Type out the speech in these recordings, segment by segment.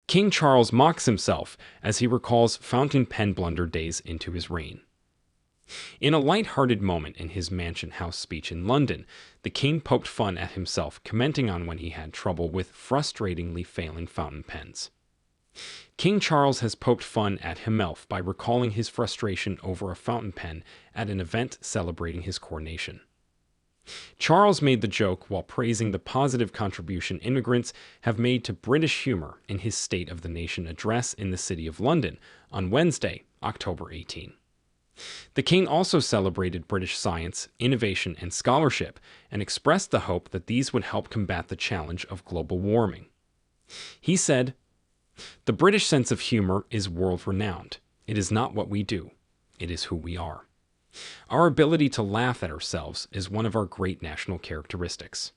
King Charles mocks himself as he recalls fountain pen blunder days into his reign. In a light-hearted moment in his Mansion House speech in London, the king poked fun at himself, commenting on when he had trouble with frustratingly failing fountain pens. King Charles has poked fun at himself by recalling his frustration over a fountain pen at an event celebrating his coronation. Charles made the joke while praising the positive contribution immigrants have made to British humor in his State of the Nation address in the City of London on Wednesday, October 18. The king also celebrated British science, innovation, and scholarship, and expressed the hope that these would help combat the challenge of global warming. He said, "The British sense of humor is world-renowned. It is not what we do. It is who we are. Our ability to laugh at ourselves is one of our great national characteristics."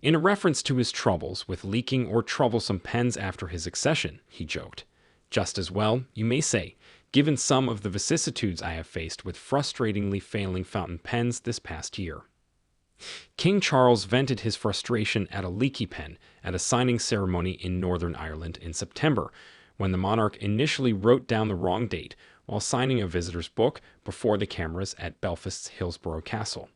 In a reference to his troubles with leaking or troublesome pens after his accession, he joked, "Just as well, you may say, given some of the vicissitudes I have faced with frustratingly failing fountain pens this past year." King Charles vented his frustration at a leaky pen at a signing ceremony in Northern Ireland in September, when the monarch initially wrote down the wrong date while signing a visitor's book before the cameras at Belfast's Hillsborough Castle.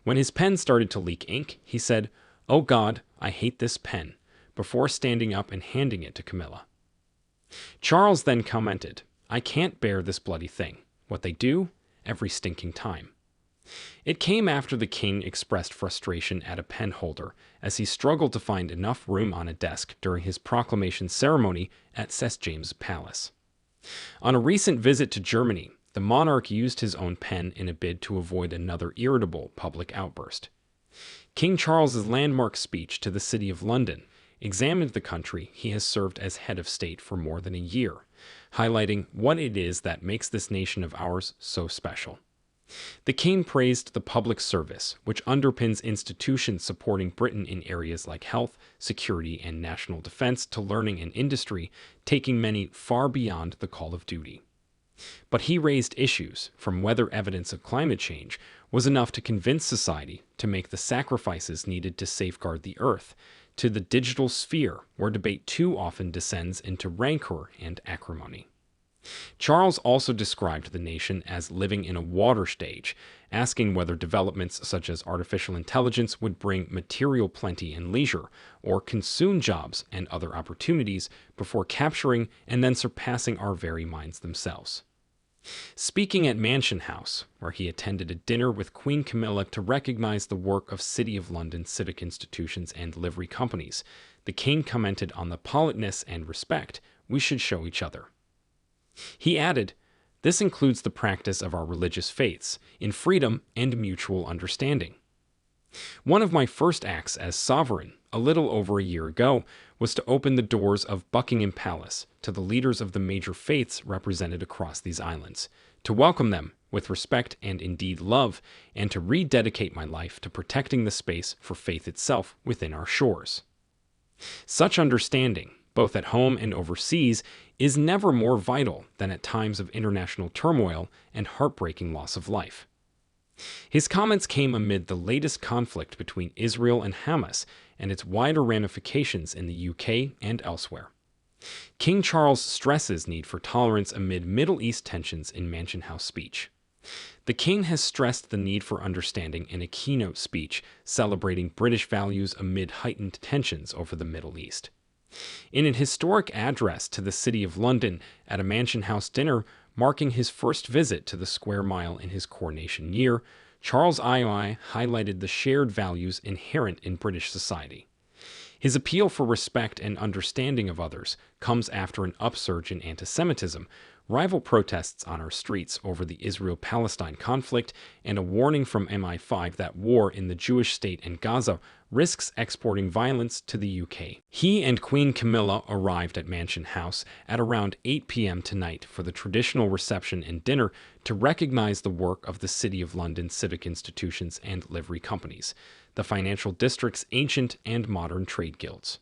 When his pen started to leak ink, he said, "Oh God, I hate this pen," before standing up and handing it to Camilla. Charles then commented, "I can't bear this bloody thing. What they do, every stinking time." It came after the king expressed frustration at a pen holder as he struggled to find enough room on a desk during his proclamation ceremony at St. James's Palace. On a recent visit to Germany, the monarch used his own pen in a bid to avoid another irritable public outburst. King Charles's landmark speech to the City of London examined the country he has served as head of state for more than a year, highlighting what it is that makes this nation of ours so special. The king praised the public service, which underpins institutions supporting Britain in areas like health, security, and national defense to learning and industry, taking many far beyond the call of duty. But he raised issues from whether evidence of climate change was enough to convince society to make the sacrifices needed to safeguard the Earth, to the digital sphere, where debate too often descends into rancor and acrimony. Charles also described the nation as living in a water stage, asking whether developments such as artificial intelligence would bring material plenty and leisure, or consume jobs and other opportunities before capturing and then surpassing our very minds themselves. Speaking at Mansion House, where he attended a dinner with Queen Camilla to recognize the work of City of London civic institutions and livery companies, the king commented on the politeness and respect we should show each other. He added, "This includes the practice of our religious faiths, in freedom and mutual understanding." One of my first acts as sovereign, a little over a year ago, was to open the doors of Buckingham Palace to the leaders of the major faiths represented across these islands, to welcome them with respect and indeed love, and to rededicate my life to protecting the space for faith itself within our shores. Such understanding, both at home and overseas, is never more vital than at times of international turmoil and heartbreaking loss of life. His comments came amid the latest conflict between Israel and Hamas and its wider ramifications in the UK and elsewhere. King Charles stresses need for tolerance amid Middle East tensions in Mansion House speech. The king has stressed the need for understanding in a keynote speech celebrating British values amid heightened tensions over the Middle East. In an historic address to the City of London at a Mansion House dinner marking his first visit to the Square Mile in his coronation year, Charles II highlighted the shared values inherent in British society. His appeal for respect and understanding of others comes after an upsurge in anti-Semitism, rival protests on our streets over the Israel-Palestine conflict, and a warning from MI5 that war in the Jewish state and Gaza risks exporting violence to the UK. He and Queen Camilla arrived at Mansion House at around 8 p.m. tonight for the traditional reception and dinner to recognize the work of the City of London civic institutions and livery companies, the financial district's ancient and modern trade guilds.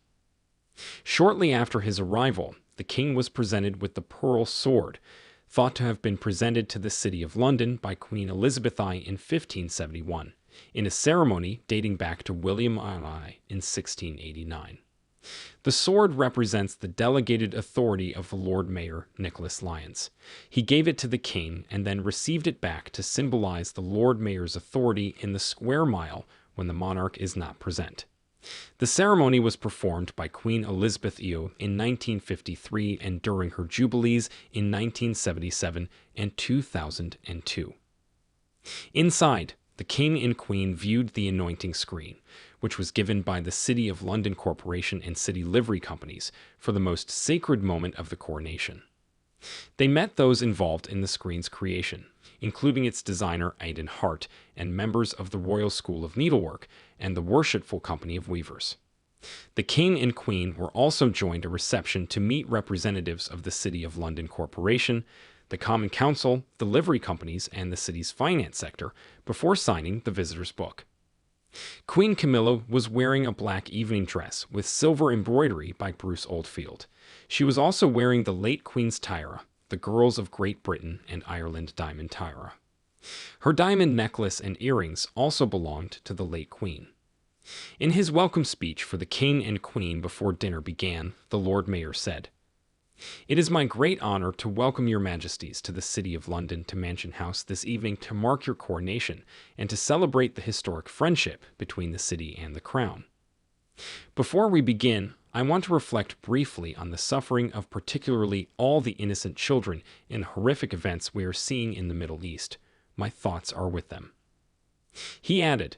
Shortly after his arrival, the king was presented with the Pearl Sword, thought to have been presented to the City of London by Queen Elizabeth I in 1571, in a ceremony dating back to William I in 1689. The sword represents the delegated authority of the Lord Mayor, Nicholas Lyons. He gave it to the king and then received it back to symbolize the Lord Mayor's authority in the square mile when the monarch is not present. The ceremony was performed by Queen Elizabeth II in 1953 and during her jubilees in 1977 and 2002. Inside, the king and queen viewed the anointing screen, which was given by the City of London Corporation and city livery companies for the most sacred moment of the coronation. They met those involved in the screen's creation, including its designer Aidan Hart and members of the Royal School of Needlework and the Worshipful Company of Weavers. The king and queen were also joined a reception to meet representatives of the City of London Corporation, the Common Council, the livery companies, and the city's finance sector before signing the visitor's book. Queen Camilla was wearing a black evening dress with silver embroidery by Bruce Oldfield. She was also wearing the late Queen's tiara, the Girls of Great Britain and Ireland diamond tiara. Her diamond necklace and earrings also belonged to the late Queen. In his welcome speech for the king and queen before dinner began, the Lord Mayor said, "It is my great honor to welcome your majesties to the City of London to Mansion House this evening to mark your coronation and to celebrate the historic friendship between the city and the crown. Before we begin, I want to reflect briefly on the suffering of particularly all the innocent children in horrific events we are seeing in the Middle East. My thoughts are with them." He added,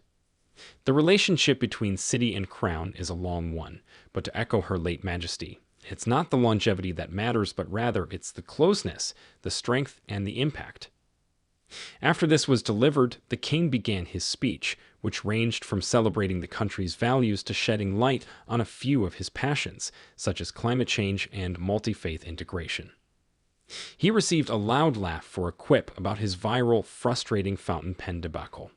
"The relationship between city and crown is a long one, but to echo Her late Majesty, it's not the longevity that matters, but rather it's the closeness, the strength, and the impact." After this was delivered, the king began his speech, which ranged from celebrating the country's values to shedding light on a few of his passions, such as climate change and multi-faith integration. He received a loud laugh for a quip about his viral, frustrating fountain pen debacle.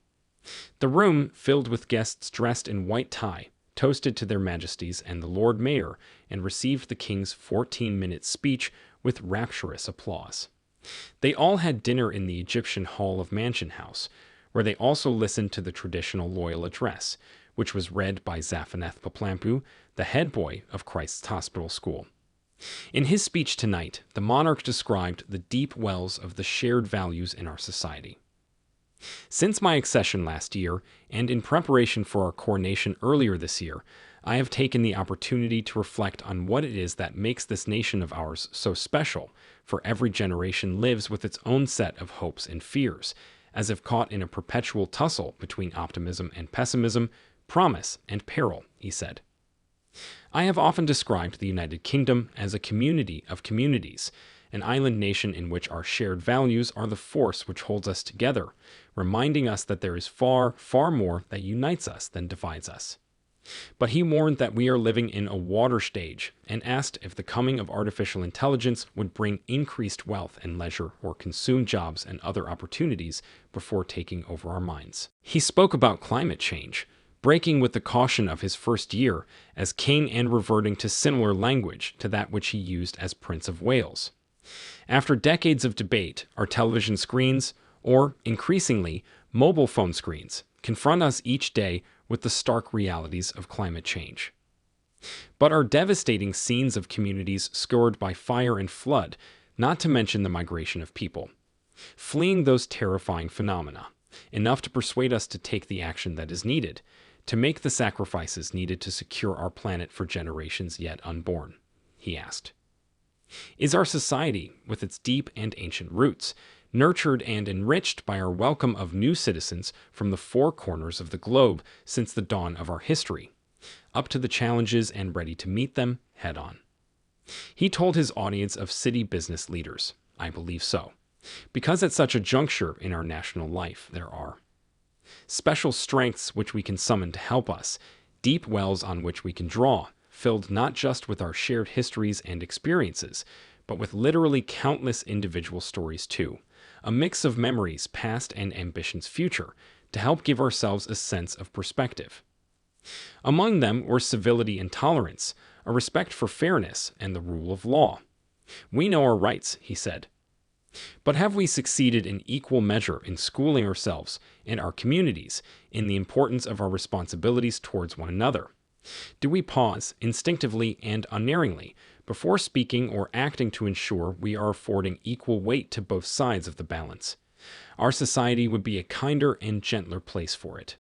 The room, filled with guests dressed in white tie, toasted to their majesties and the Lord Mayor and received the king's 14-minute speech with rapturous applause. They all had dinner in the Egyptian Hall of Mansion House, where they also listened to the traditional loyal address, which was read by Zaphaneth Paplampu, the head boy of Christ's Hospital School. In his speech tonight, the monarch described the deep wells of the shared values in our society. "Since my accession last year, and in preparation for our coronation earlier this year, I have taken the opportunity to reflect on what it is that makes this nation of ours so special, for every generation lives with its own set of hopes and fears, as if caught in a perpetual tussle between optimism and pessimism, promise and peril," he said. "I have often described the United Kingdom as a community of communities, an island nation in which our shared values are the force which holds us together, reminding us that there is far, far more that unites us than divides us." But he warned that we are living in a water stage and asked if the coming of artificial intelligence would bring increased wealth and leisure or consume jobs and other opportunities before taking over our minds. He spoke about climate change, breaking with the caution of his first year as king and reverting to similar language to that which he used as Prince of Wales. After decades of debate, our television screens, or increasingly, mobile phone screens, confront us each day with the stark realities of climate change. But our devastating scenes of communities scourged by fire and flood, not to mention the migration of people, fleeing those terrifying phenomena, enough to persuade us to take the action that is needed, to make the sacrifices needed to secure our planet for generations yet unborn, he asked. Is our society, with its deep and ancient roots, nurtured and enriched by our welcome of new citizens from the four corners of the globe since the dawn of our history, up to the challenges and ready to meet them head on? He told his audience of city business leaders, "I believe so, because at such a juncture in our national life there are special strengths which we can summon to help us, deep wells on which we can draw, filled not just with our shared histories and experiences, but with literally countless individual stories too, a mix of memories past and ambitions future, to help give ourselves a sense of perspective. Among them were civility and tolerance, a respect for fairness and the rule of law. We know our rights," he said. "But have we succeeded in equal measure in schooling ourselves and our communities in the importance of our responsibilities towards one another, Do we pause, instinctively and unerringly, before speaking or acting to ensure we are affording equal weight to both sides of the balance? Our society would be a kinder and gentler place for it.